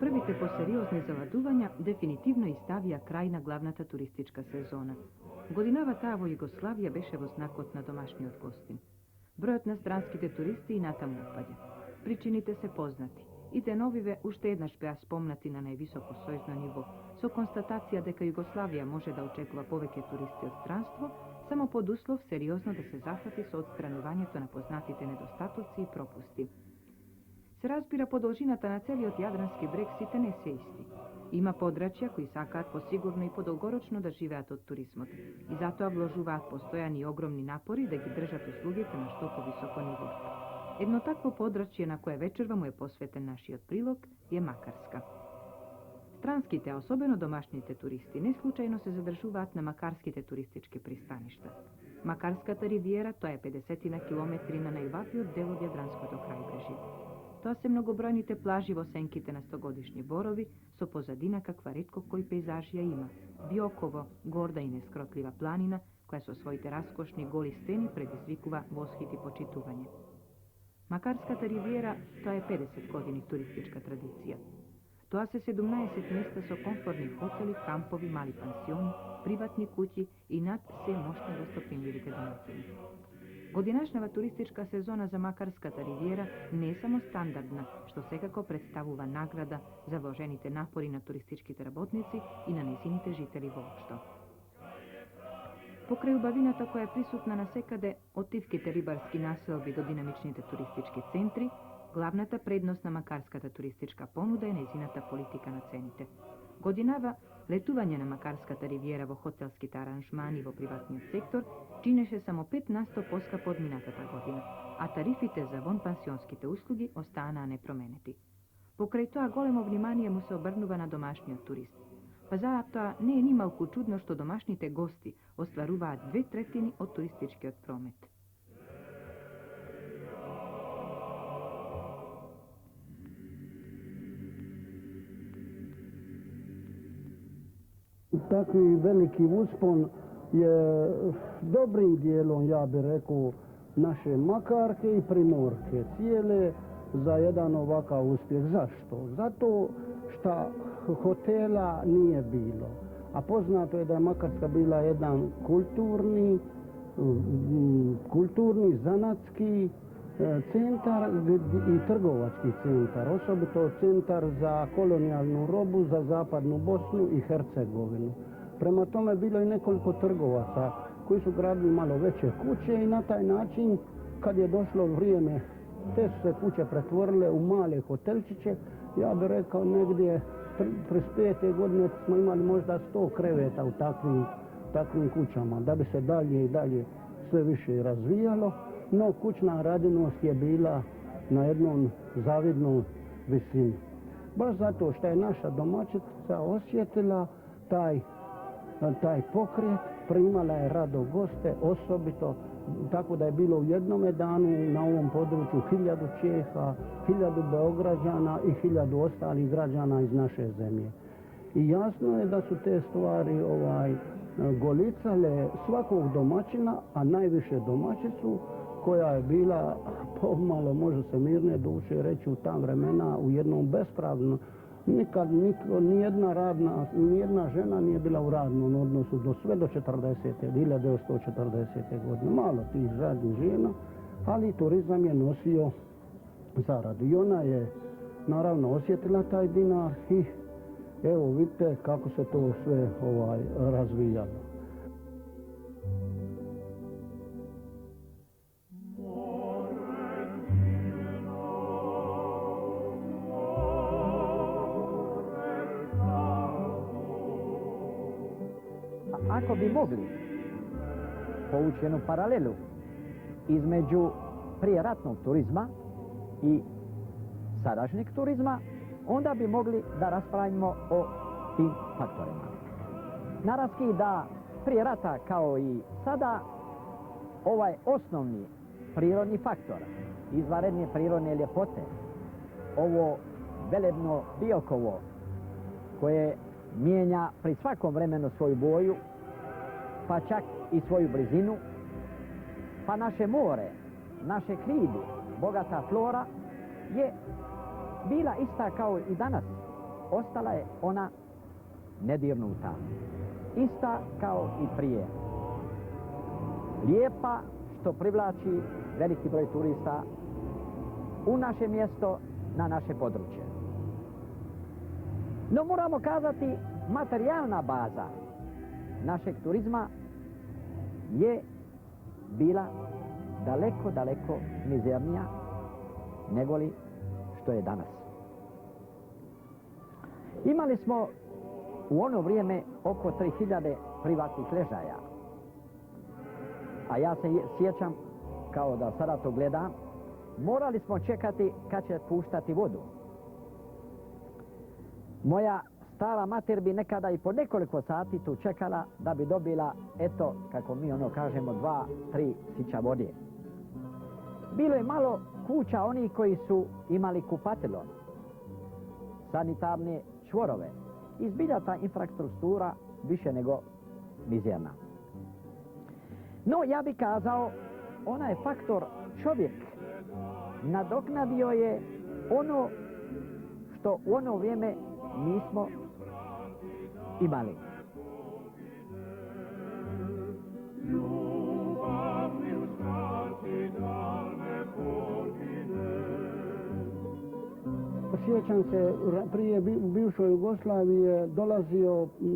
Prvite po seriozne zavaduvanja definitivno i stavija krajna glavnata turistička sezona. Godinava tavo Jugoslavija beše voznakotna domašnji od gostin. Brojotna stranskite turisti i natamu upadje. Pričinite se poznati. I te novive ušte jedna špeja spomnati na najvisoko sojzno nivo. So konstatacija deka Jugoslavija može da očekova poveke turisti od stranstvo, samo pod uslov seriozno da se zahvati s odstranjivanje to na poznatite nedostatoci i propusti. Se razbira podolžinata na celi od Jadranski breg site ne se isti. Ima podračja koji sakat posigurno i podolgoročno da živeat od turizmot. I zato vložuvat postojani ogromni napori da ih držat uslugite na što po visoko nivo. Jedno takvo podračje na koje večerva mu je posveten naši od prilog je Makarska. Stranskite, a osobeno domašnjite turisti, ne slučajno se zadržuvat na makarskite turističke pristaništa. Makarskata rivijera, to je 50 kilometri na najvapiju delu od Jadranskog krajbrežja. To se mnogobrojnite plaži vosenkite na stogodišnji borovi, so pozadina kakva retko koji pejzažija ima. Biokovo, gorda i neskrotljiva planina, koja so svojite raskošni goli steni predizvikuva voshiti počituvanje. Makarskata rivijera, to je 50 godini turistička tradicija. To se 17 mjesta so komfortni hoteli, kampovi, mali pansioni, privatni kući i nad se moćno dostoprimljivite domaćini. Godinašnjava turistička sezona za Makarskata rivijera ne je samo standardna, što sekako predstavuva nagrada za vloženite napori na turistički rabotnici i na nezinite žitelji voopšto. Pokraj bavinata koja je prisutna na sekade od tivkite ribarski naselbi do dinamičnite turistički centri, glavnata prednostna makarskata turistička ponuda je nezinata politika na cenite. Godinava letuvanje na Makarskata rivijera vo hotelski aranžmani vo privatni sektor čineše samo 5% poska podminata ta godina, a tarifite za von pansionskite uslugi ostana nepromeneti. Pokraj toa golemo vnimanije mu se obrnuva na domašnji turist. Pa zato ne je nimalku čudno što domašnjite gosti ostvaruva 2/3 od turističke od promet. Takvi veliki uspon je dobrim dijelom, ja bih rekao, naše Makarke i Primorke cijele za jedan ovakav uspjeh. Zašto? Zato što hotela nije bilo. A poznato je da je Makarska bila jedan kulturni, zanatski centar i trgovački centar, osobito centar za kolonijalnu robu za zapadnu Bosnu i Hercegovinu. Prema tome bilo je nekoliko trgovaca koji su gradili malo veće kuće i na taj način, kad je došlo vrijeme, te su se kuće pretvorile u male hotelčiće. Ja bih rekao negdje 35. godine smo imali možda 100 kreveta u takvim kućama, da bi se dalje i dalje sve više razvijalo. No, kućna radinost je bila na jednom zavidnom visini. Baš zato što je naša domaćica osjetila taj pokret, primala je rado goste, osobito, tako da je bilo u jednome danu na ovom području 1000 Čeha, 1000 Beograđana i 1000 ostalih građana iz naše zemlje. I jasno je da su te stvari golicale svakog domaćina, a najviše domaćicu, koja je bila pomalo, može se mirne duše reći, u ta vremena u jednom bespravnom. Nikad nijedna žena nije bila u radnom odnosu sve do 1940. godine. Malo tih radnih žena, ali turizam je nosio zaradu. I ona je naravno osjetila taj dinar i evo vidite kako se to sve razvijalo. Ako bi mogli povući jednu paralelu između prijeratnog turizma i sadašnjeg turizma, onda bi mogli da raspravimo o tim faktorima. Naravski da prije rata kao i sada ovaj osnovni prirodni faktor, izvanredne prirodne ljepote, ovo velebno Biokovo, koje mijenja pri svakom vremenu svoju boju, pa čak i svoju blizinu, pa naše more, naše hridi, bogata flora je bila ista kao i danas. Ostala je ona nedirnuta, ista kao i prije. Lijepa, što privlači veliki broj turista u naše mjesto, na naše područje. No moramo kazati, materijalna baza našeg turizma je bila daleko, daleko mizernija nego li što je danas. Imali smo u ono vrijeme oko 3000 privatnih ležaja. A ja se sjećam, kao da sada to gledam, morali smo čekati kad će puštati vodu. Moja stara mater bi nekada i po nekoliko sati tu čekala da bi dobila, eto, kako mi ono kažemo, 2-3 sića vode. Bilo je malo kuća onih koji su imali kupatilo, sanitarne čvorove. I zbilja ta infrastruktura više nego mizerna. No, ja bih kazao, onaj faktor čovjek nadoknadio je ono što u ono vrijeme nismo imali. Sjećam se, prije u bivšoj Jugoslaviji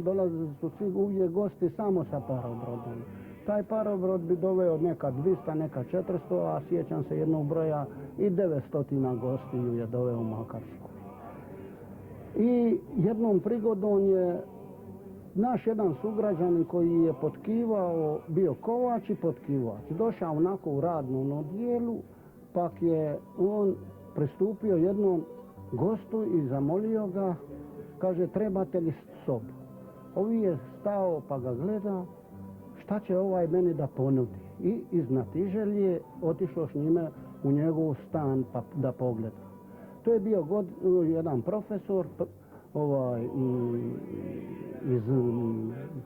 dolazili su svi uvijek gosti samo sa parobrodom. Taj parobrod bi doveo neka 200, neka 400, a sjećam se jednog broja i 900 gostiju je doveo u Makarsku. I jednom prigodom je naš jedan sugrađanin koji je potkivao, bio kovač i potkivač, došao onako u radnom odjelu, pak je on pristupio jednom gostu i zamolio ga, kaže, trebate li sobu? Ovi je stao pa ga gleda, šta će ovaj meni da ponudi? I iznatiželje otišao s njime u njegov stan pa da pogleda. To je bio jedan profesor iz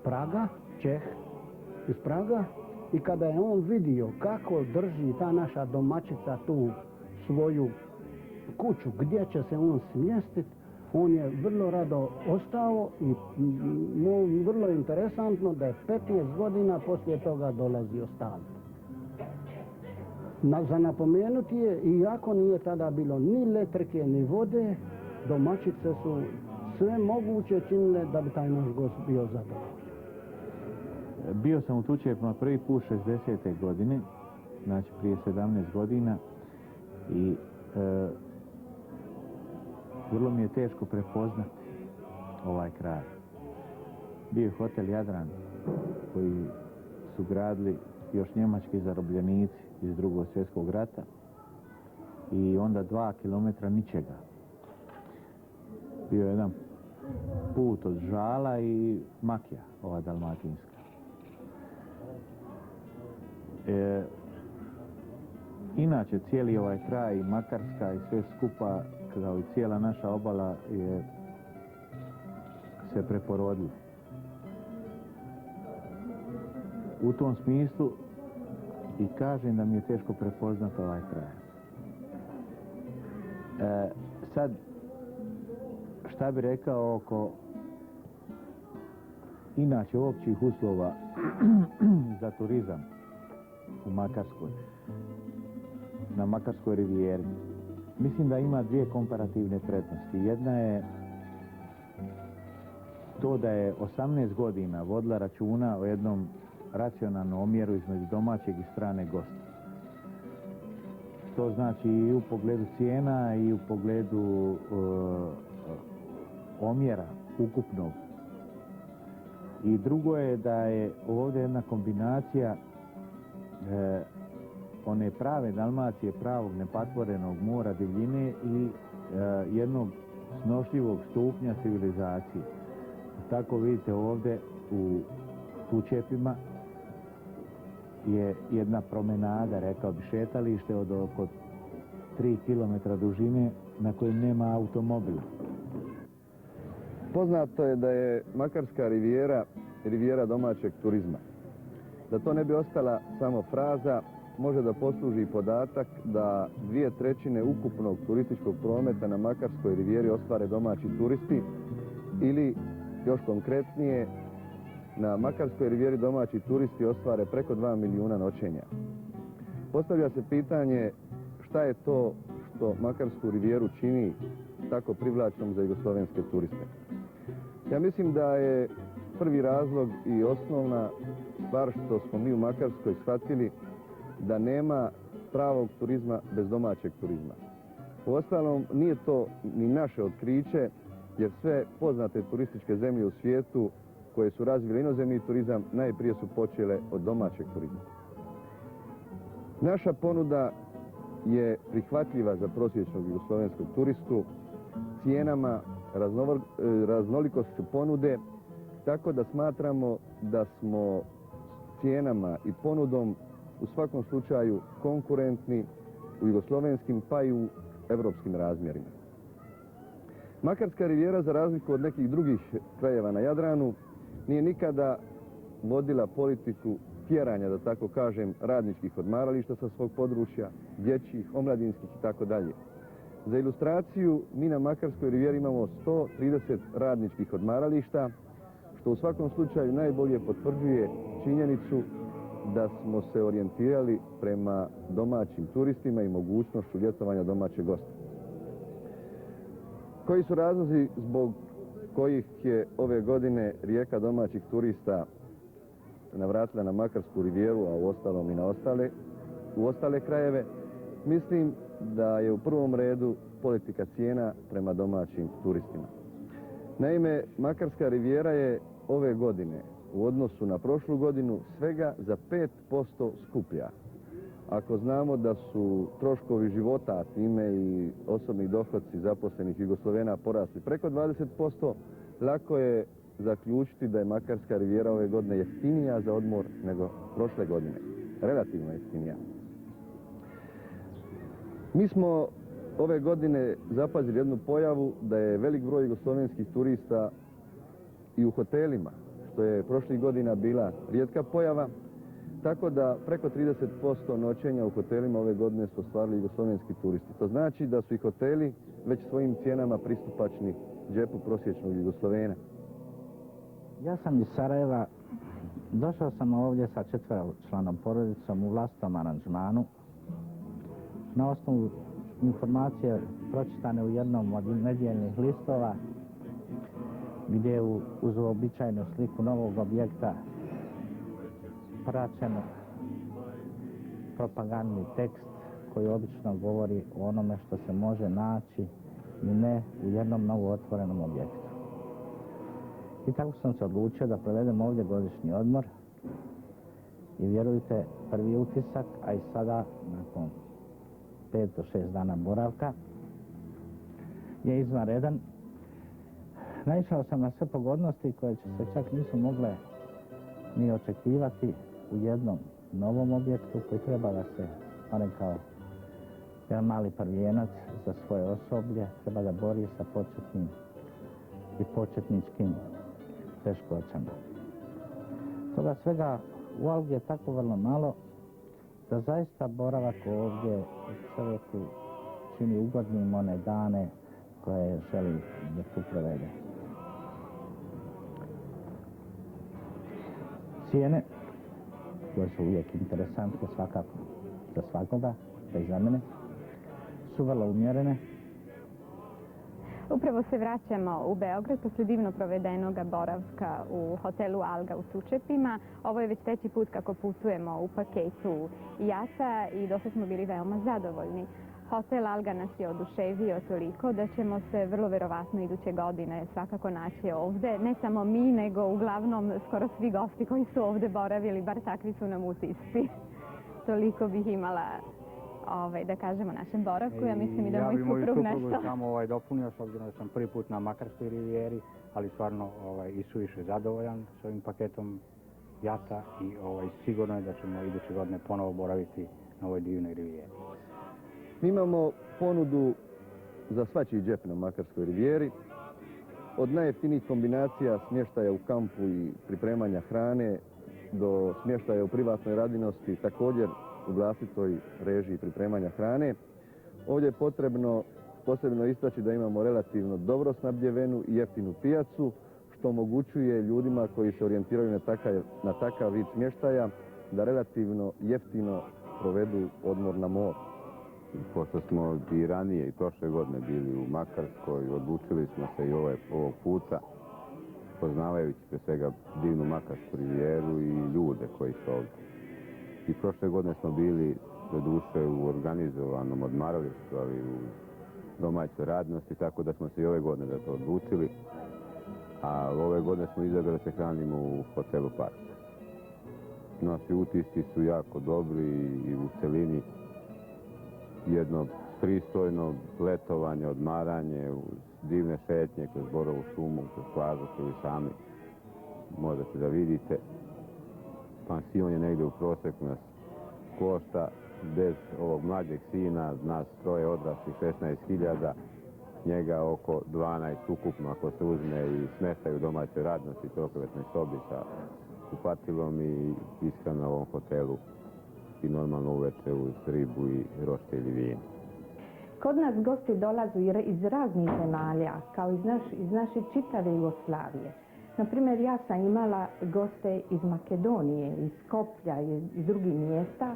Praga, Čeh, iz Praga, i kada je on vidio kako drži ta naša domaćica tu svoju kuću, gdje će se on smjestiti, on je vrlo rado ostao i vrlo interesantno da je 15 godina poslije toga dolazio stalno. Za napomenuti je, iako nije tada bilo ni elektrike ni vode, domaćice su sve moguće činile da bi taj naš gost bio zadovoljan. Bio sam u Tučepima prvi put 60. godine, znači prije 17 godina, i vrlo mi je teško prepoznati ovaj kraj. Bio je hotel Jadran koji su gradili još njemački zarobljenici iz Drugog svjetskog rata i onda 2 kilometra ničega. Bio je jedan put od Žala i Makija, ova dalmatinska. Inače, cijeli ovaj kraj, Makarska i sve skupa, kao i cijela naša obala, je se preporodila. U tom smislu i kažem da mi je teško prepoznati ovaj kraj. Sad, šta bi rekao oko inače općih uslova za turizam u Makarskoj, na Makarskoj rivijeri? Mislim da ima dvije komparativne prednosti. Jedna je to da je 18 godina vodila računa o jednom racionalnom omjeru između domaćeg i strane gosta. To znači i u pogledu cijena i u pogledu omjera ukupnog. I drugo je da je ovdje jedna kombinacija one prave Dalmacije, pravog nepatvorenog mora, divljine i jednog snošljivog stupnja civilizacije. Tako vidite ovdje u Tučepima je jedna promenada, rekao bi šetalište od oko 3 km dužine na kojem nema automobil. Poznato je da je Makarska rivijera rivijera domaćeg turizma. Da to ne bi ostala samo fraza, može da posluži podatak da 2/3 ukupnog turističkog prometa na Makarskoj rivijeri ostvare domaći turisti ili, još konkretnije, na Makarskoj rivijeri domaći turisti ostvare preko 2 milijuna noćenja. Postavlja se pitanje šta je to što Makarsku rivijeru čini tako privlačnom za jugoslovenske turiste. Ja mislim da je prvi razlog i osnovna stvar što smo mi u Makarskoj shvatili da nema pravog turizma bez domaćeg turizma. Uostalom, nije to ni naše otkriće, jer sve poznate turističke zemlje u svijetu koje su razvile inozemni turizam najprije su počele od domaćeg turizma. Naša ponuda je prihvatljiva za prosječnog jugoslovenskog turistu cijenama, raznolikošću ponude, tako da smatramo da smo cijenama i ponudom u svakom slučaju konkurentni u jugoslovenskim pa i u evropskim razmjerima. Makarska rivijera, za razliku od nekih drugih krajeva na Jadranu, nije nikada vodila politiku tjeranja, da tako kažem, radničkih odmarališta sa svog područja, dječjih, omladinskih itd. Za ilustraciju, mi na Makarskoj rivijeri imamo 130 radničkih odmarališta, što u svakom slučaju najbolje potvrđuje činjenicu da smo se orijentirali prema domaćim turistima i mogućnošću ljetovanja domaćeg gosta. Koji su razlozi zbog kojih je ove godine rijeka domaćih turista navratila na Makarsku rivijeru, a uostalom i u ostale krajeve? Mislim da je u prvom redu politika cijena prema domaćim turistima. Naime, Makarska rivijera je ove godine u odnosu na prošlu godinu svega za 5% skuplja. Ako znamo da su troškovi života, a time i osobni dohodci zaposlenih Jugoslovena porasli preko 20%, lako je zaključiti da je Makarska rivijera ove godine jeftinija za odmor nego prošle godine. Relativno jeftinija. Mi smo ove godine zapazili jednu pojavu da je velik broj jugoslovenskih turista i u hotelima, što je prošlih godina bila rijetka pojava, tako da preko 30% noćenja u hotelima ove godine su ostvarili jugoslovenski turisti. To znači da su i hoteli već svojim cijenama pristupačni džepu prosječnog Jugoslovena. Ja sam iz Sarajeva. Došao sam ovdje sa 4-članom porodicom u vlastitom aranžmanu. Na osnovu informacije pročitane u jednom od nedjeljnih listova, gdje je uz uobičajenu sliku novog objekta praćen propagandni tekst koji obično govori o onome što se može naći i ne u jednom novo otvorenom objektu. I tako sam se odlučio da provedem ovdje godišnji odmor i vjerujte, prvi utisak, a i sada nakon 5 do 6 dana boravka je izvanredan. Naišao sam na sve pogodnosti koje se čak nisu mogle ni očekivati u jednom novom objektu koji treba da se, barem kao jedan mali prvijenac za svoje osoblje, treba da bori sa početnim i početničkim teškoćama. Toga svega u Algi je tako vrlo malo da zaista boravak ovdje čovjeku čini ugodnim one dane koje želi da tu provede. Cijene, koje su uvijek interesantne svakako za svakoga, pa i za mene, su vrlo umjerene. Upravo se vraćamo u Beograd posle divno provedenog boravka u hotelu Alga u Sučepima. Ovo je već 3. put kako putujemo u paketu JAT-a i dosad smo bili veoma zadovoljni. Hotel Alga nas je oduševio toliko da ćemo se vrlo verovatno iduće godine svakako naći ovde. Ne samo mi, nego uglavnom skoro svi gosti koji su ovde boravili, bar takvi su nam utisci. Toliko bih imala da kažemo našem boravku. Ja mislim i da moj suprug nešto. Ja bih moju suprugu samo dopunio, s obzirom da sam prvi put na Makarskoj rivijeri, ali stvarno i suviše zadovoljan s ovim paketom JAT-a i sigurno je da ćemo iduće godine ponovo boraviti na ovoj divnoj rivijeri. Mi imamo ponudu za svačiji džep na Makarskoj rivijeri. Od najjeftinijih kombinacija smještaja u kampu i pripremanja hrane do smještaja u privatnoj radinosti, također u vlastitoj režiji pripremanja hrane. Ovdje je potrebno posebno istaći da imamo relativno dobro snabdjevenu i jeftinu pijacu, što omogućuje ljudima koji se orijentiraju na takav vid smještaja da relativno jeftino provedu odmor na moru. Pošto smo i ranije i prošle godine bili u Makarskoj, odlučili smo se i ovog puta, poznavajući pre svega divnu Makarsku rivijeru i ljude koji su ovdje. I prošle godine smo bili doduše u organizovanom odmaralištu, ali u domaćoj radnosti, tako da smo se i ove godine za to odlučili. A ove godine smo izabrali da se hranimo u hotelu Park. Naši utisci su jako dobri i u celini jedno pristojno letovanje, odmaranje, divne šetnje kroz Borovu šumu, kroz plažu koju vi sami možete da vidite. Pansion je negdje u proseku nas košta, bez ovog mlađeg sina, nas troje odraslih 16.000, njega oko 12 ukupno ako se uzme i smještaj u domaćoj radnosti, trokrevetnoj sobi sa kupatilom i ishrana u ovom hotelu i normalno uveče uz ribu i roštilj ili vino. Kod nas gosti dolaze iz raznih zemalja, kao iz naše čitave Jugoslavije. Naprimjer, ja sam imala goste iz Makedonije, iz Skoplja, iz drugih mjesta.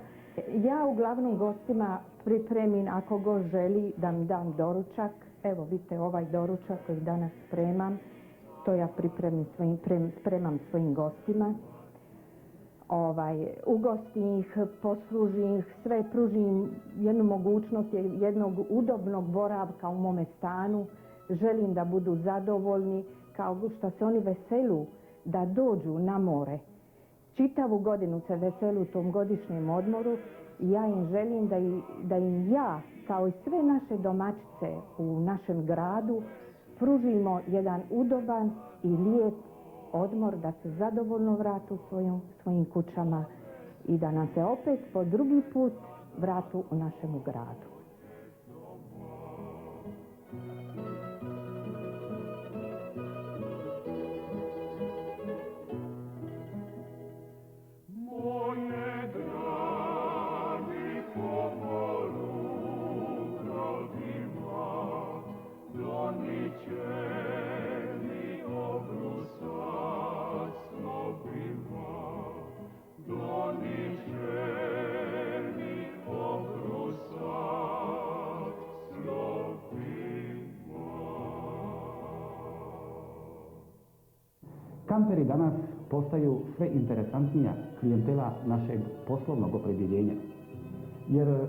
Ja uglavnom gostima pripremim, ako go želi, da mi dam doručak. Evo, vidite ovaj doručak koji danas spremam. To ja spremam svojim gostima. Ugostim ih, poslužim ih, sve pružim jednu mogućnost jednog udobnog boravka u mome stanu. Želim da budu zadovoljni, kao što se oni veselu da dođu na more. Čitavu godinu se veselu u tom godišnjem odmoru i ja im želim da im ja, kao i sve naše domaćice u našem gradu, pružimo jedan udoban i lijep odmor, da se zadovoljno vratu svojim kućama i da nam se opet po drugi put vratu u našemu gradu. Kamperi danas postaju sve interesantnija klijentela našeg poslovnog opredjeljenja. Jer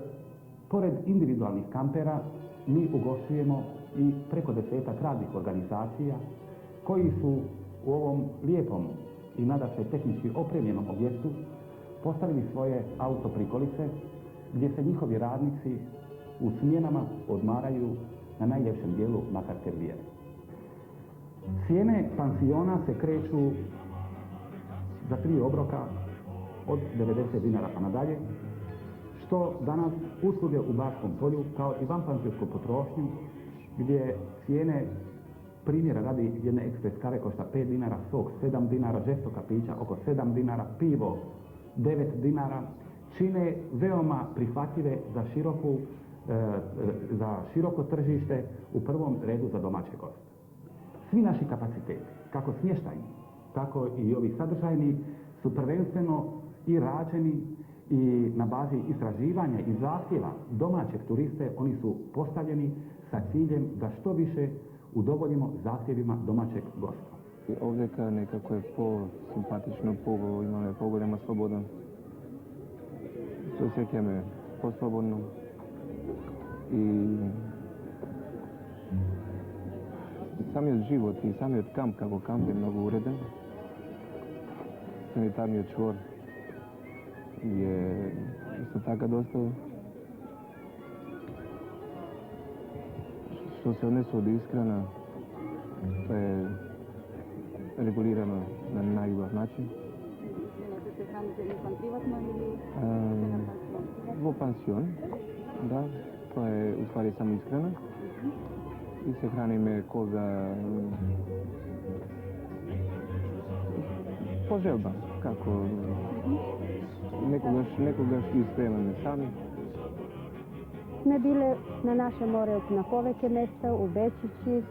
pored individualnih kampera mi ugošćujemo i preko 10-ak raznih organizacija koji su u ovom lijepom i nadasve tehnički opremljenom objektu postavili svoje autoprikolice gdje se njihovi radnici u smjenama odmaraju na najljepšem dijelu Makarske rivijere. Cijene pansiona se kreću za 3 obroka od 90 dinara pa nadalje, što danas usluge u Baškom polju kao i vanpansionsku potrošnju, gdje cijene primjera radi jedne ekspres kave košta 5 dinara, sok 7 dinara, žestoka pića oko 7 dinara, pivo 9 dinara, čine veoma prihvatljive za široko tržište, u prvom redu za domaće goste. Svi naši kapaciteti, kako smještajni, tako i ovi sadržajni, su prvenstveno i rađeni i na bazi istraživanja i zahtjeva domaćeg turiste. Oni su postavljeni sa ciljem da što više udovoljimo zahtjevima domaćeg gosta. Ovdje nekako je simpatično, imamo pogodima slobodan. Se osjećamo poslobodno i sami život i sami kamp, kako kamp je mnogo uredan. Sanitarni čvor je isto tako dosta. Što se odnesu od ishrana, to je regulirano na najbolji način. Se hranite izvan privatno ili u pansion, da. To je u stvari samo ishrana. I se hranime koga po želba, kako nekogaš i spremame sami. Sme bile na naše more na poveke mesta, u Bečići,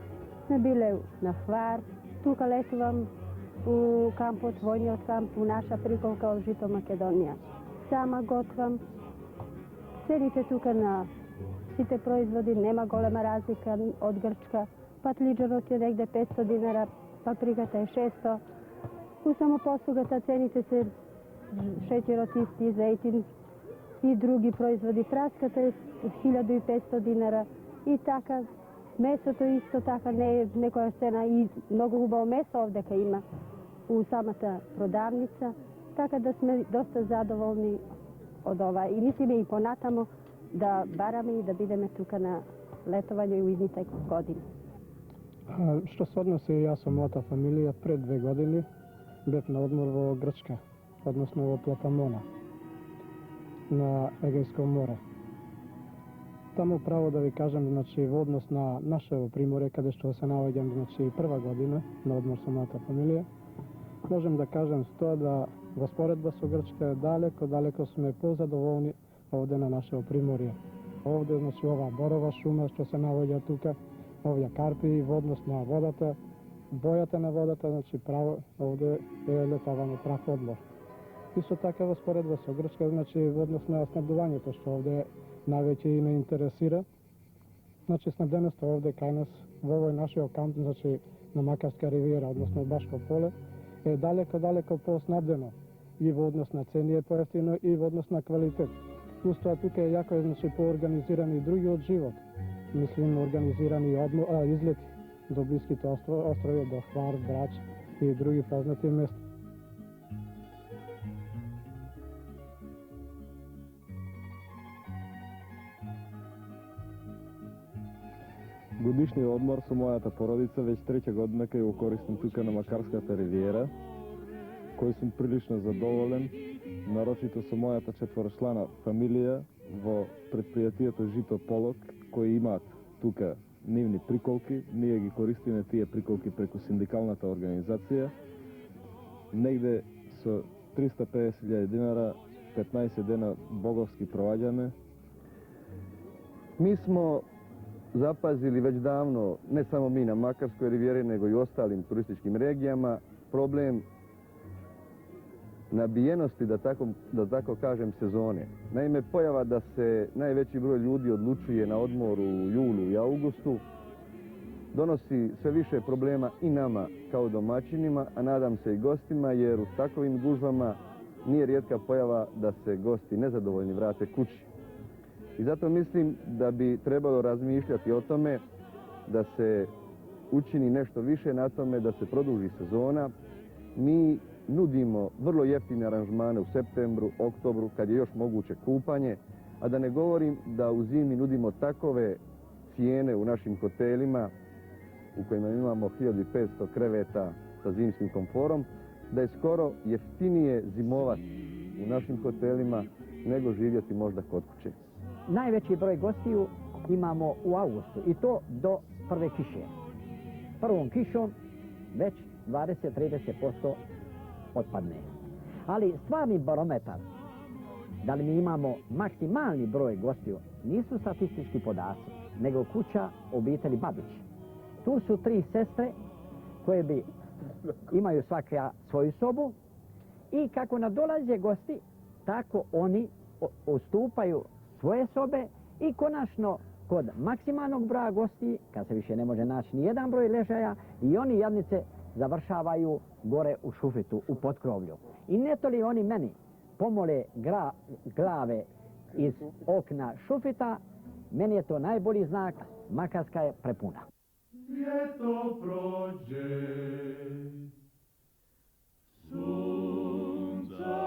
sme bile na Hvar, tuka letovam u kampu Vojni od kampu, naša prikolka od Žito Makedonija. Sama gotvam, cenite tuka na svi te proizvodi, nema golema razlika od Grčka. Patliđanot je negde 500 dinara, paprikata je 600. U samoposlugata cenite se šećerot isti, zejtin i drugi proizvodi. Praskata je 1500 dinara i taka. Meso to isto taka, nekoja cena i mnogo hubavo meso ovdje ka ima u sama ta prodavnica. Tako da smo dosta zadovoljni od ova i mislim i ponatamo da barame i da bideme tuka na letovanju i u iznitek godinu. Što se odnosi, ja sam moja familija pred 2 godine bet na odmor u Grčka, odnosno u Platamona, na Egejskom more. Tamo pravo da vi kažem, znači, u odnos na naše primorje, kada što se navođam, znači, 1. godina na odmor sa moja familija, možem da kažem to da vasporedba su Grčka daleko smo pozadovoljni ovdje na naše primorje. Ovdje, znači, ova borova šuma što se navođa tuka, ovdje karpi, odnos na vodata, bojata na vodata, znači pravo ovdje je letavanje prav odmor. Isto taka vasporedba su Grčka, znači, odnos na snabdovanje, to što ovdje najveće ime interesira. Znači, snabdenost ovdje kaj nas u ovoj našoj kampu, znači na Makarska rivijera, odnosno u Baško pole, je daleko posnabdeno. I v odnos na ceni je pojeftino i v odnos na kvalitet. Uz to tukaj je jako, znači, poorganizirani drugi od život. Mislim, organizirani izleti do bliskih ostrove, do Hvar, Brač i drugi poznati mjesta. Годишниот одмор со мојата породица веќе 3 година кај го користам тука на Макарската ривиера, кој сум прилично задоволен, нарочито со мојата 4-члана фамилија во предпријатието Жито Полок, кои имаат тука нивни приколки. Ние ги користиме тие приколки преку синдикалната организација. Негде со 350.000 динара, 15 дена боговски проваѓаме. Mi smo zapazili već davno, ne samo mi na Makarskoj rivijeri, nego i u ostalim turističkim regijama, problem nabijenosti, da tako kažem, sezone. Naime, pojava da se najveći broj ljudi odlučuje na odmor u julu i augustu donosi sve više problema i nama kao domaćinima, a nadam se i gostima, jer u takovim gužvama nije rijetka pojava da se gosti nezadovoljni vrate kući. I zato mislim da bi trebalo razmišljati o tome da se učini nešto više na tome, da se produži sezona. Mi nudimo vrlo jeftine aranžmane u septembru, oktobru, kad je još moguće kupanje, a da ne govorim da u zimi nudimo takove cijene u našim hotelima u kojima imamo 1500 kreveta sa zimskim komforom, da je skoro jeftinije zimovati u našim hotelima nego živjeti možda kod kuće. Najveći broj gostiju imamo u augustu i to do prve kiše. Prvom kišom već 20-30% otpadne. Ali stvarni barometar, da li mi imamo maksimalni broj gostiju, nisu statistički podaci, nego kuća obitelji Babić. Tu su 3 sestre koje imaju svaka svoju sobu i kako nadolaze gosti, tako oni ustupaju svoje sobe i konačno kod maksimalnog broja gosti, kad se više ne može naći ni jedan broj ležaja, i oni jadnice završavaju gore u šufitu, u potkrovlju. I ne to li oni meni pomole glave iz okna šufita, meni je to najbolji znak, Makarska je prepuna. Ljeto prođe, sunca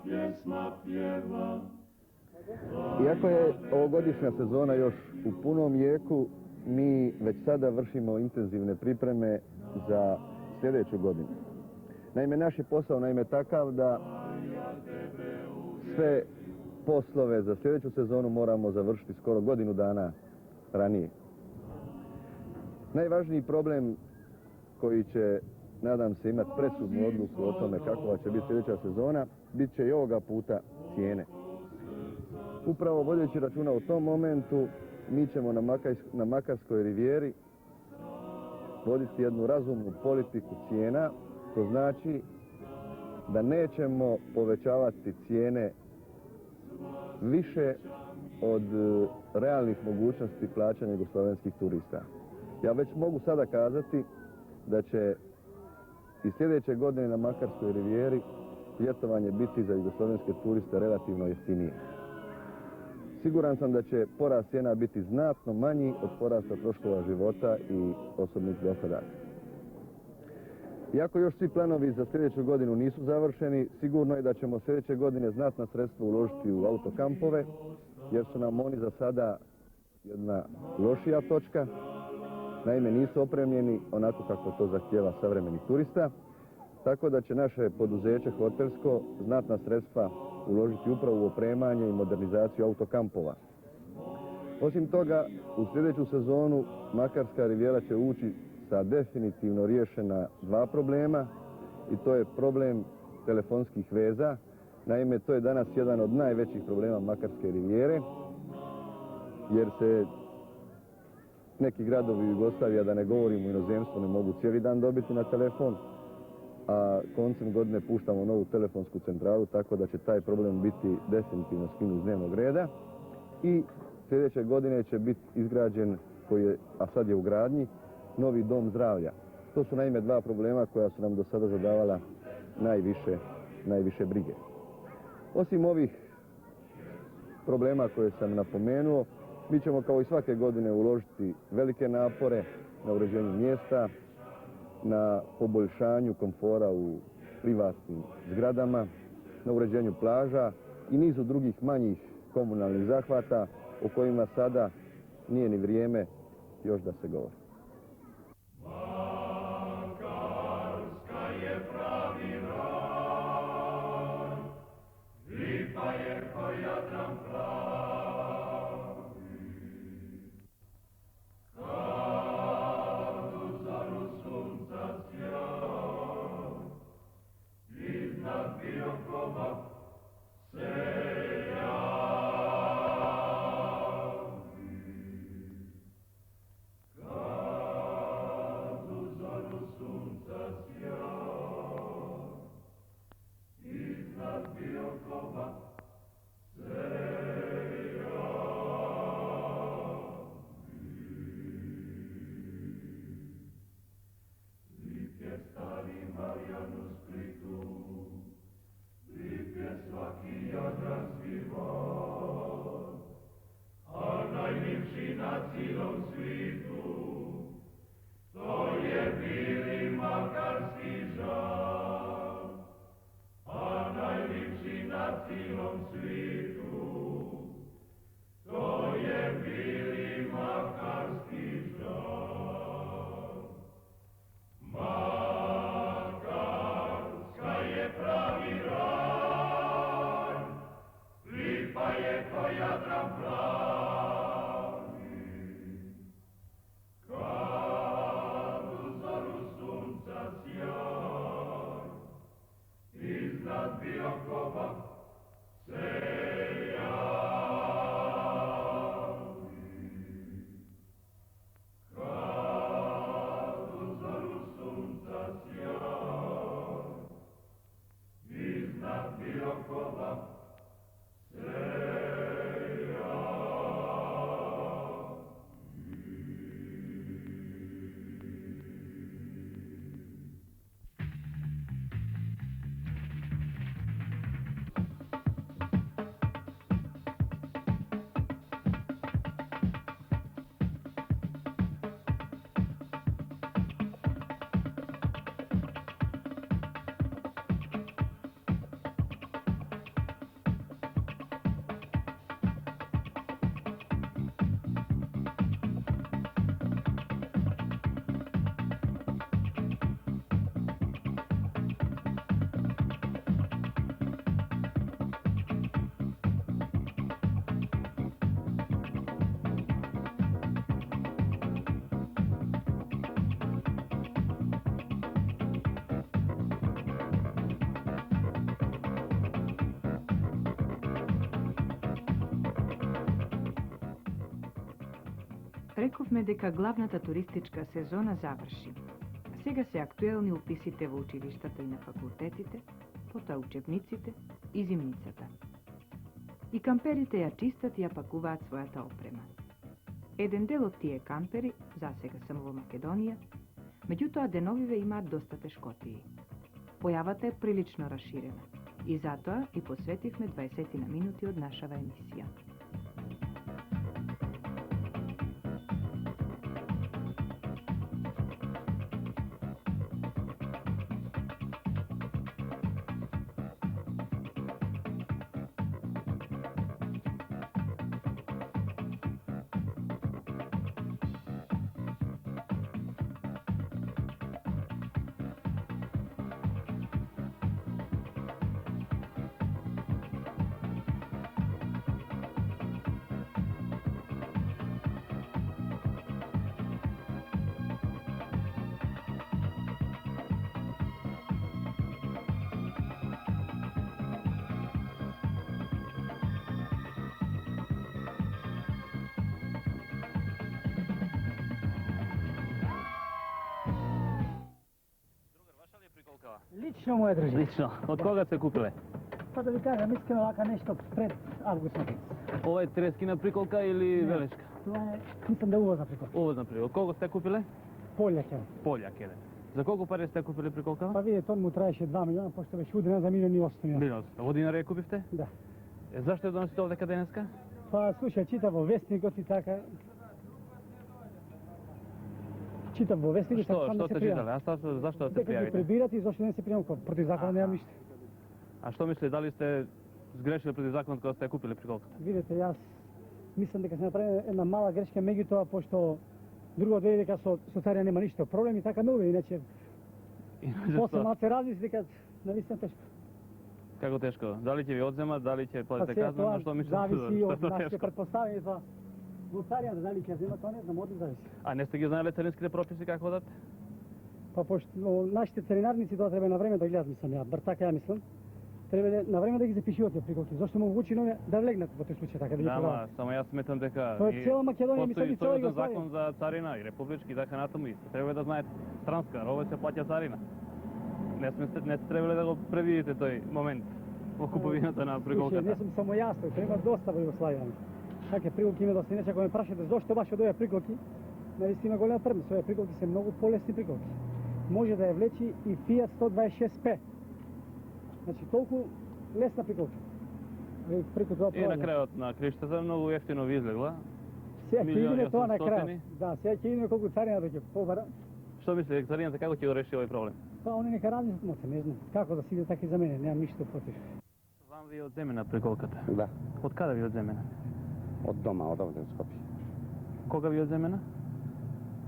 pjesma pjeva. Iako je ovogodišnja sezona još u punom jeku, mi već sada vršimo intenzivne pripreme za sljedeću godinu. Naime, naš je posao takav da sve poslove za sljedeću sezonu moramo završiti skoro godinu dana ranije. Najvažniji problem koji će, nadam se, imati presudnu odluku o tome kakva će biti sljedeća sezona, bit će i ovoga puta cijene. Upravo vodeći računa o tom momentu, mi ćemo na Makarskoj rivijeri voditi jednu razumnu politiku cijena, to znači da nećemo povećavati cijene više od realnih mogućnosti plaćanja jugoslovenskih turista. Ja već mogu sada kazati da će i sljedeće godine na Makarskoj rivijeri ljetovanje biti za jugoslovenske turiste relativno jeftinije. Siguran sam da će porast cijena biti znatno manji od porasta troškova života i osobnih dohodaka. Iako još svi planovi za sljedeću godinu nisu završeni, sigurno je da ćemo sljedeće godine znatna sredstva uložiti u autokampove, jer su nam oni za sada jedna lošija točka. Naime, nisu opremljeni onako kako to zahtijeva savremeni turista, tako da će naše poduzeće hotelsko znatna sredstva uložiti upravo u opremanje i modernizaciju autokampova. Osim toga, u sljedeću sezonu Makarska rivijera će ući sa definitivno riješena dva problema, i to je problem telefonskih veza. Naime, to je danas jedan od najvećih problema Makarske rivijere, jer se neki gradovi u Jugoslaviji, a da ne govorimo u inozemstvu, ne mogu cijeli dan dobiti na telefon, a koncem godine puštamo novu telefonsku centralu, tako da će taj problem biti definitivno skinut s dnevnog reda. I sljedeće godine će biti izgrađen, a sad je u gradnji, novi dom zdravlja. To su naime dva problema koja su nam do sada zadavala najviše brige. Osim ovih problema koje sam napomenuo, mi ćemo kao i svake godine uložiti velike napore na uređenju mjesta, na poboljšanju komfora u privatnim zgradama, na uređenju plaža i nizu drugih manjih komunalnih zahvata o kojima sada nije ni vrijeme još da se govori. Makarska je pravi raj, lipa je ko Jadran pravi. Kad u zaru sunca sjaj, iznad Biokova se javi. Рековме дека главната туристичка сезона заврши. Сега се актуелни уписите во училиштата и на факултетите, потоа учебниците и зимницата. И камперите ја чистат и ја пакуваат својата опрема. Еден дел од тие кампери, засега само во Македонија, меѓутоа деновиве имаат доста тешкотии. Појавата е прилично расширена и затоа и посветивме 20 на минути од нашава емисија. Лично моје дружи. Лично. Од кога се купиле? Па да ви кажам, искрено вака нешто пред август месец. Ова е трескина приколка или велешка? Това е, мислам да е увозна приколка. Увозна приколка. Од кого сте купиле? Полјаке. Полјаке. За колку пари сте купили приколка? Па видите, он му траеше 2 милиона, пошто беше удрена за 1,8 милиона. Во динари ја купивте? Да. Зашто ја донесите овдека денеска? Па слушај, читав во вестникот и така. Читам во вестникот, Што сам да се сте пријавам. читале? А зашто да се Дека ги пријавите? прибират и зашто не се пријавам, против закона немам ништо. А што мисли, дали сте сгрешили против законот кога сте ја купили приколката? Видете, јас мислам дека се направи една мала грешка, меѓутоа пошто друго вели дека со царија нема ништо проблем и така ме увери, иначе после малце размисли дека навистина тешко. Како тешко? Дали ќе ви одземат, дали ќе платите сега казна, на што мислите? зависи од Што е нашите тешко? предпоставени за во царијата, дали ќе земат, тоа не знам, од зависи. А не сте ги знаеле царинските прописи како одат? Па пошто нашите царинарници тоа треба на време да гледат, мислам ја, бар така ја мислам. Треба на време да ги запишуваат тие приколки. Зошто му вучи нови да влегнат во тој случај така да ги Да, продават. само јас сметам дека Тоа е цела Македонија, мислам и цела постои Југославија. закон за царина и републички и така натаму и треба да знаете странска роба се плаќа царина. Не сте требале да го предвидите тој момент во куповината на Слушај, приколката. не сум само јас, тој треба доста во Југославија. Какви приколки има доста, иначе ако ме прашате зошто баш од овие приколки, наистина голема предност. Овие приколки се многу полесни приколки. Може да ја влечи и Fiat 126P. Значи толку лесна приколка. Преку тоа И на крајот на криштата многу ефтино ви излегла. Сега ќе Милиони идеме тоа на 800. крајот. Да, сега ќе идеме колку царината ќе побара. Што мислите, царината како ќе го реши овој проблем? Па они нека размислат, моце, не знам. Како да си иде така и за мене, немам ништо против. Вам ви е одземена приколката? Да. Од каде ви е одземена? Од дома, од овде од Скопје. Кога ви е одземена?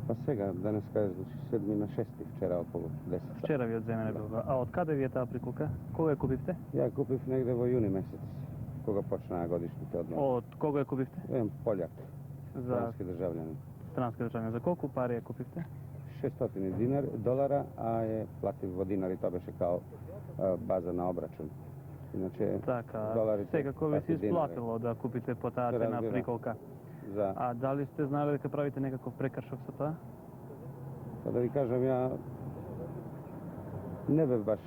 Па сега, денеска е 7 на 6, вчера околу 10. Вчера ви е одземена приколка. А од каде ви е таа приколка? Кога ја купивте? Ја купив негде во јуни месец, кога почнаа годишните одмори. Од кога ја купивте? Еден пољак, За странски држављанин. странска државна. За колку пари ја купивте? $600, а е платив во динари, тоа беше као база на обрачун. Иначе Така, доларите секако ви се плати динари. исплатило да купите по таа Се цена разбира. приколка. За, А дали сте знаеле дека правите некаков прекршок со тоа? па да ви кажам, ја не бев баш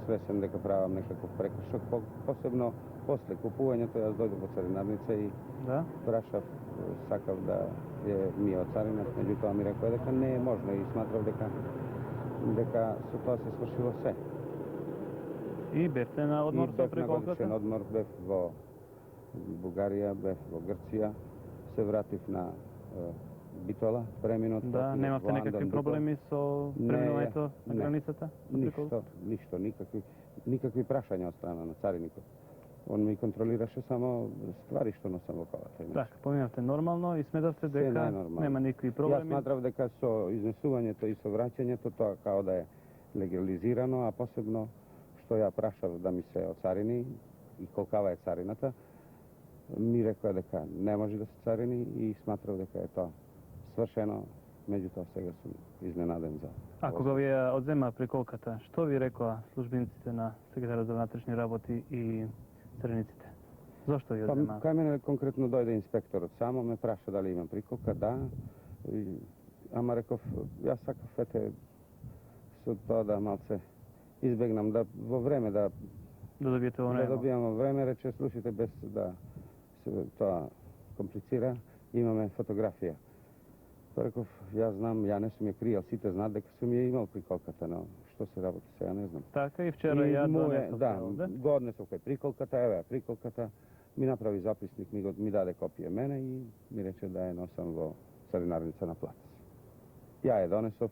свесен дека правам некаков прекршок, посебно после купувањето јас дојдов во царинарница и Да? прашав, сакав да ми од царинат, меѓутоа ми рекоа дека не е можно и сматрав дека со тоа се свршило се. И бевте на одмор И со бев на приколката? годишен одмор, бев во Бугарија, бев во Грција, се вратив на Битола, преминот. Да, отидов немавте во некакви Андон, проблеми со Не, преминувањето на не. границата? со приколката? Ништо, никакви прашања од страна на цариникот. Он ми контролираше само ствари што носам во колата. Така, поминавте нормално и сметавте дека најнормално. нема никакви Јас проблеми. сматрав дека со изнесувањето и со враќањето тоа као да е легализирано, а посебно што ја прашав да ми се оцарини и колкава е царината, ми рекоа дека не може да се царини и сматрав дека е тоа свршено, меѓутоа сега сум изненаден за. А кога ви ја одзема приколката, што ви рекоа службениците на секретарот за внатрешни работи и цариниците? Зошто ви Па, одзема? кај мене конкретно дојде инспекторот само, ме праша дали имам приколка, да. Ама реков, јас сакав ете со тоа да малце избегнам да во време да добиете во време. Да добијам време, рече слушайте без да се тоа комплицира, имаме фотографија. Тоа реков, јас знам, ја не сум ја кријал, сите знаат дека сум ја имал приколката, но што се работи сега, не знам. Така и вчера ја донесов да, го однесов кај приколката, еве приколката, ми направи записник, ми даде копија мене и ми рече да ја носам во царинарница на плац. Ја ја донесов,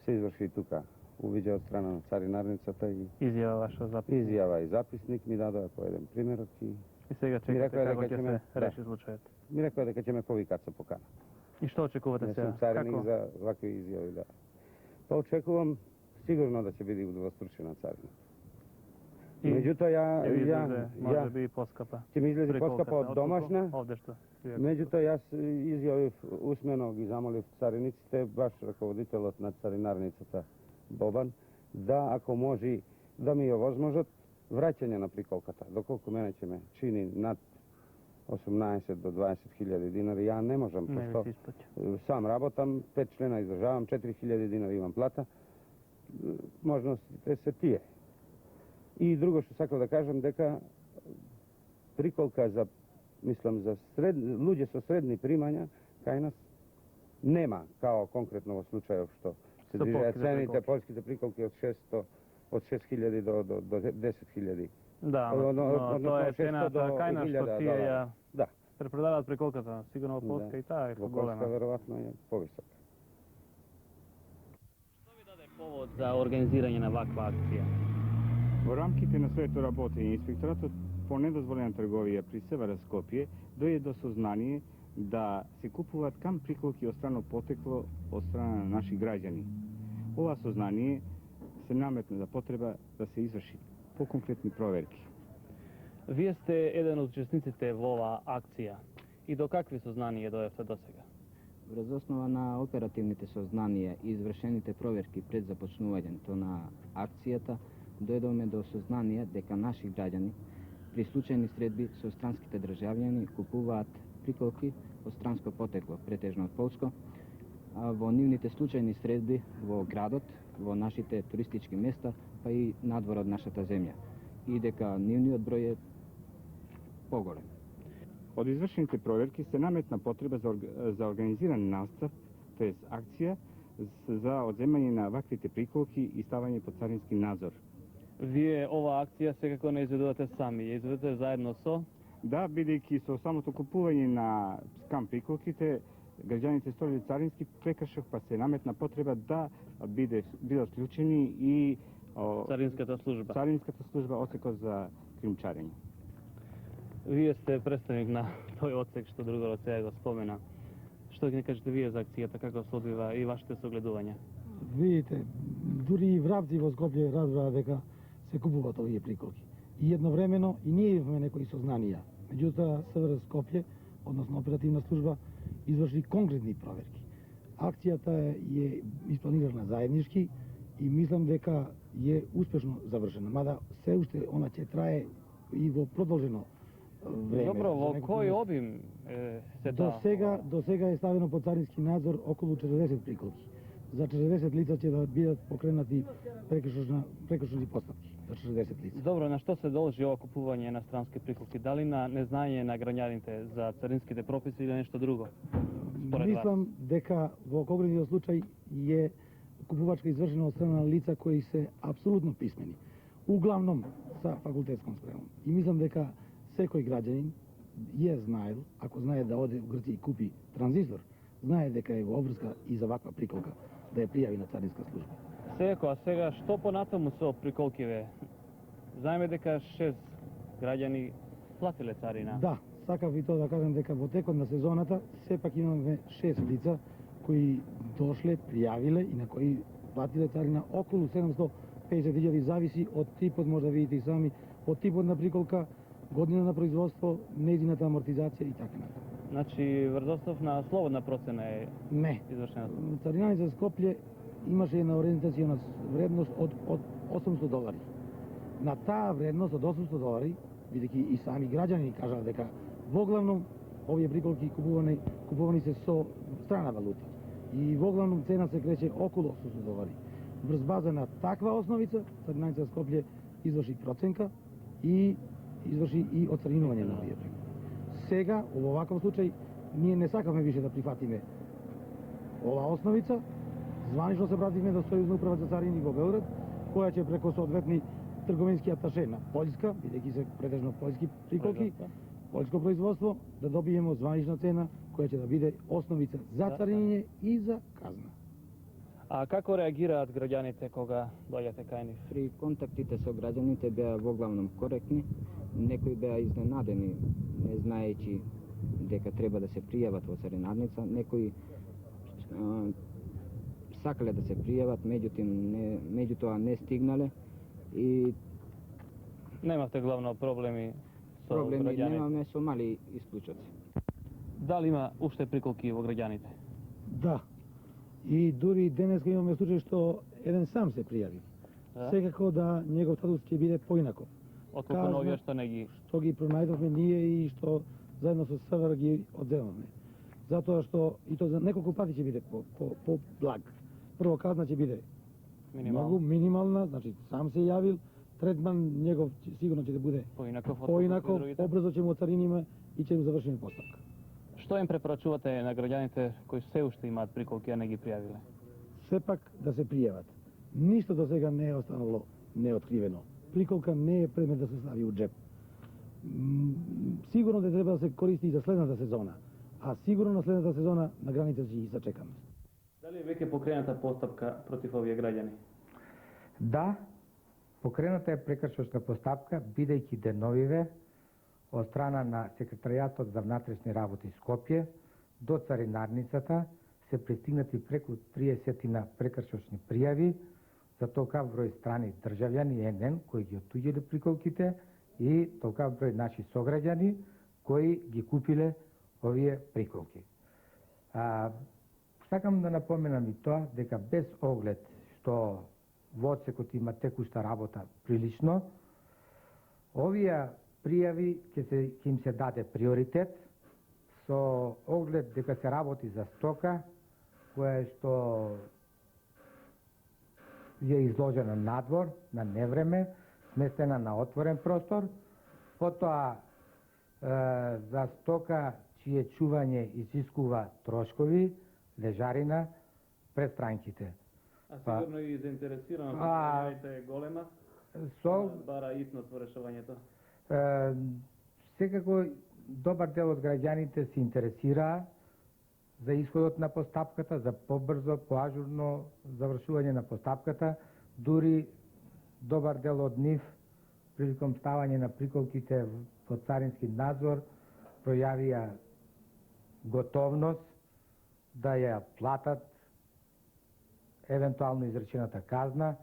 се изврши тука увиѓа од страна на царинарницата и изјава ваша записник. Изјава и записник ми дадоа по еден примерок и сега чекате како ќе се реши случајот. Ми рекоа дека ќе ме повикат со покана. И што очекувате сега? Не сум цариник за вакви изјави, да. Па очекувам сигурно да ќе биде удовостручена царина. Меѓутоа ја може би поскапа. Ќе ми излезе поскапа од домашна. Овде што? Меѓутоа јас изјавив усмено, ги замолив цариниците, баш раководителот на царинарницата Бобан, да ако може да ми ја возможат враќање на приколката. Доколку мене ќе ме чини над 18 до 20.000 динари, ја не можам, пошто сам работам, 5 члена издржавам, 4.000 динари имам плата, можностите се тие. И друго што сакав да кажам, дека приколка за, мислам, за луѓе со средни примања, кај нас нема, као конкретно во случајов што се движат цените, полските приколки од 6.000 до 10.000. Да, но тоа е цената кај нас што тие ја препродаваат приколката, сигурно во Полска и таа е голема. Во Полска веројатно е повисока. Што ви даде повод за организирање на ваква акција? Во рамките на своето работење, инспекторатот по недозволена трговија при Севера Скопје дојде до сознание да се купуваат кам приколки од странно потекло од страна на наши граѓани. Ова сознание се наметна за потреба да се изврши по-конкретни проверки. Вие сте еден од учесниците во оваа акција и до какви сознанија дојавте до сега? Врз основа на оперативните сознанија и извршените проверки пред започнувањето на акцијата, дојдовме до сознание дека наши граѓани при случајни средби со странските државјани купуваат приколки од странско потекло, претежно од Полско, а во нивните случајни средби во градот, во нашите туристички места, па и надвор од нашата земја, и дека нивниот број е поголем. Од извршените проверки се наметна потреба за организиран настап, т.е. акција за одземање на ваквите приколки и ставање под царински надзор. Вие оваа акција секако не изведувате сами, ја изведувате заедно со? Да, бидејќи со самото купување на скам приколките, граѓаните сторили царински прекршок, па се наметна потреба да бидат вклучени и Царинската служба одсекот за кримчарење. Вие сте представник на тој одсек што другарот сега го спомена. Што ги не кажете вие за акцијата, како се одвива и вашите согледувања? Видите, дури и врабци во Скопје разбраа дека се купуваат овие приколки. И едновремено и ние имаме некои сознанија. Меѓутоа, СВР Скопје, односно оперативна служба, изврши конкретни проверки. Акцијата е испланирана заеднички и мислам дека е успешно завршена. Мада се уште она ќе трае и во продолжено време. Добро, во кој обим се тоа? До сега е ставено под царински надзор околу 40 приколки. За 40 лица ќе да бидат покренати прекршни постапки. За 40 лица. Добро, на што се должи ова купување на странски приколки? Дали на незнање на граѓаните за царинските прописи или нешто друго? Мислам дека во конкретниот случај е купувачка извршена од страна на лица кои се апсолутно писмени. Углавном са факултетском спремом. И мислам дека секој граѓанин е знаел, ако знае да оде у Грција и купи транзистор, знае дека е во обврска и за ваква приколка да ја пријави на царинска служба. Секако, а сега што понатаму со приколкиве? Знаеме дека 6 граѓани платиле царина. Да, сакав и тоа да кажам дека во текот на сезоната сепак имаме 6 лица кои дошле, пријавиле и на кои платиле царина околу 750.000, зависи од типот, може да видите и сами, од типот на приколка, година на производство, нејзината амортизација и така натаму. Значи, врз основ на слободна процена е извршена? Не. Царинарница Скопје имаше една ориентацијна вредност од $800. На таа вредност од $800, бидејќи и сами граѓани кажаа дека воглавном овие приколки купувани се со strana valuta. I uglavnom cena se kreće okolo, što smo govorili. Vrz baza na takva osnovica, Carinanica Skoplje izvrši procenka i izvrši i ocarinovanje na ovije preko. Сега, u ovakav slučaj, ние не сакаме više da prihvatime ова osnovica. Званично се обратихме до Сојузна управа за царини во Белград, која ќе преко соодветни трговински аташе на Поljска, бидејќи се претежно поljски приколки, поljско производство, да добиеме званична цена која ќе да биде основица за царинење и за казна. А како реагираат граѓаните кога дојдете кај нив? При контактите со граѓаните беа во главном коректни, некои беа изненадени, не знаејќи дека треба да се пријават во царинарница, некои сакале да се пријават, меѓутоа не стигнале и Немавте главно проблеми со проблеми граѓаните? немаме со мали исклучоци. Дали има уште приколки во граѓаните? Да. И дури денеска имаме случај што еден сам се пријави. Да? Секако да негов статус ќе биде поинаков. Отколку на овие што не ги... Што ги пронајдовме ние и што заедно со СВР ги одземавме. Затоа што и то за неколку пати ќе биде по благ. Прво казна ќе биде многу минимална, значи сам се јавил, третман негов сигурно ќе да биде поинаков, побрзо ќе му цариниме и ќе му завршиме постапка. Што им препорачувате на граѓаните кои се уште имаат приколки, а не ги пријавиле? Сепак да се пријават. Ништо до сега не е останало неоткривено. Приколка не е предмет да се стави у джеп. Сигурно да треба да се користи и за следната сезона, а сигурно на следната сезона на граница ќе ги зачекаме. Дали е веќе покрената постапка против овие граѓани? Да, покрената е прекршочна постапка, бидејќи деновиве од страна на Секретаријатот за внатрешни работи Скопје до царинарницата се пристигнати преку 30 на прекршочни пријави за толкав број страни државјани НН кои ги отуѓиле приколките и толкав број наши сограѓани кои ги купиле овие приколки. Сакам да напоменам и тоа дека без оглед што во одсекот има текушта работа прилично, овие пријави ќе им се даде приоритет со оглед дека се работи за стока која што е изложена надвор, на невреме, сместена на отворен простор, потоа за стока чие чување изискува трошкови, лежарина пред странките. А сигурно и заинтересираност е голема, бара итност во решавањето. Секако добар дел од граѓаните се интересираа за исходот на постапката, за побрзо, поажурно завршување на постапката, дури добар дел од нив приликом ставање на приколките во царински надзор пројавија готовност да ја платат евентуално изречената казна,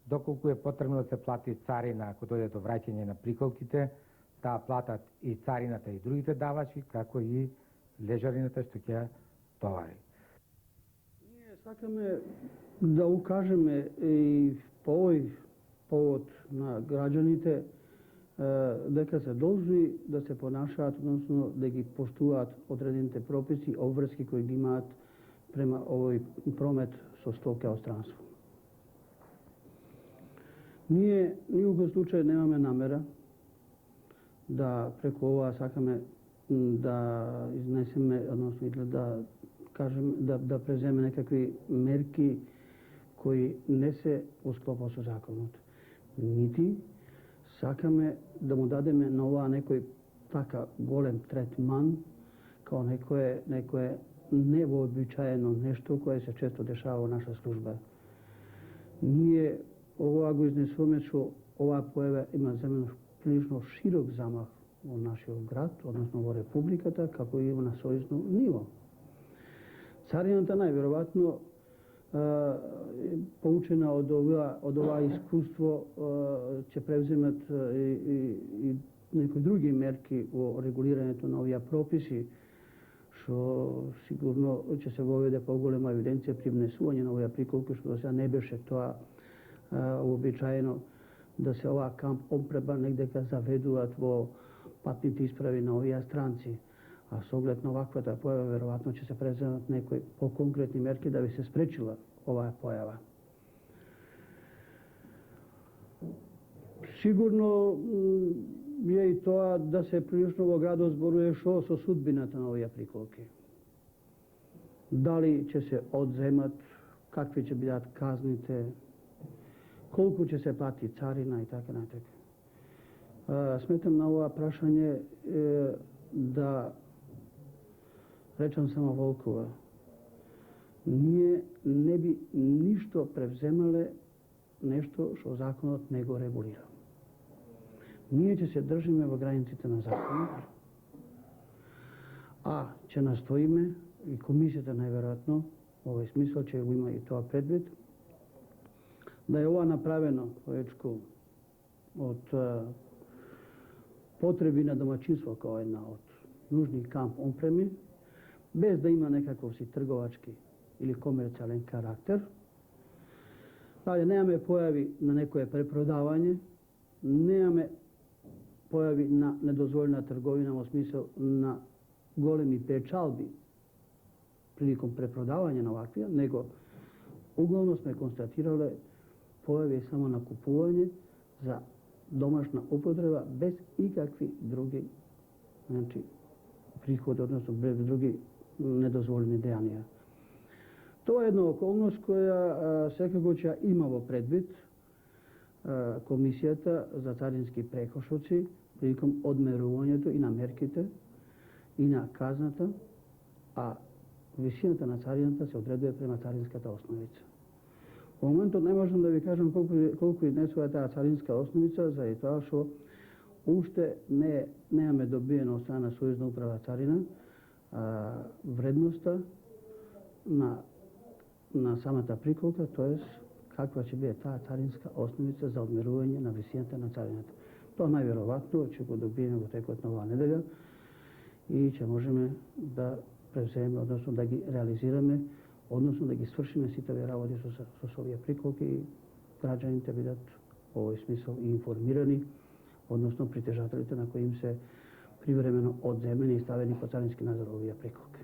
доколку е потребно да се плати царина ако дојде до враќање на приколките, да платат и царината и другите давачи, како и лежарината што ќе товари. Ние сакаме да укажеме и по овој повод на граѓаните дека се должни да се понашаат, односно да ги поштуваат одредените прописи, обврски кои ги имаат према овој промет со стока од странство. Ние ни во кој случај немаме намера да преку ова сакаме да изнесеме, односно да кажем, да преземе некакви мерки кои не се во склопа со законот. Нити сакаме да му дадеме на ова некој така голем третман, као некое невообичаено нешто кое се често дешава во наша служба. Ние ова го изнесуваме што оваа појава има земено прилично широк замах во нашиот град, односно во Републиката, како и на сојузно ниво. Царината најверојатно поучена од ова искуство ќе превземат и некои други мерки во регулирањето на овие прописи, што сигурно ќе се воведе поголема евиденција при внесување на овие приколки, што до сега не беше тоа уобичаено да се камп омпреба негдека заведуваат во патните исправи на овие странци. a s ogled na ovakva ta pojava verovatno će se preduzimati neke konkretne merke da bi se sprečila ova pojava. Sigurno je i to da se prilično ovog grada zboruje što su sudbinata na ove prikolke. Da li će se odzemat, kakve će biti kaznite, koliko će se platiti carina i tako naprijed. Smetam na ovo prašanje da rečem samo Volkova, ne bi ništo prevzemale nešto što zakonot nego regulira. Nije će se držime v granicите na zakonu, a će nastojime i komisията najvjerojatno, ovaj smisъл, че го има и това предвид, да е ова направено повечко от потреби на домачинство kao една от нужни камп opremi, bez da ima nekakav si trgovački ili komercijalan karakter. Dalje, nemame pojavi na nekoje preprodavanje, nemame pojavi na nedozvoljena trgovina u smislu na golemi pečalbi prilikom preprodavanja na ovakvija, nego uglavnom smo konstatirali pojave samo na kupovanje za domašna upotreba bez ikakvih drugih prihod, odnosno bez drugih nedozvoljeni dejanija. To je jedna okolnost koja svakako će imalo predvid Комисията за царински прекошоци prilikom odmerуването и на мерките и на казната, а висината на царината се odreduje prema царинската основица. U momentu ne možem da vi kažem koliko iznesува таа царинска основица, заради тоа што уште немаме добиено од страна Сојузна управа царина вредноста на самата приколка, т.е. каква ќе биде таа царинска основица за одмерување на висината на царината. Тоа најверојатно ќе го добиеме во текот на оваа неделја и ќе можеме да превземеме, односно да ги реализираме, односно да ги свршиме сите овие работи со овие приколки и граѓаните бидат во овој смисол и информирани, односно притежателите на кои им се привремено одземени и ставени под царински надзор овие приколки.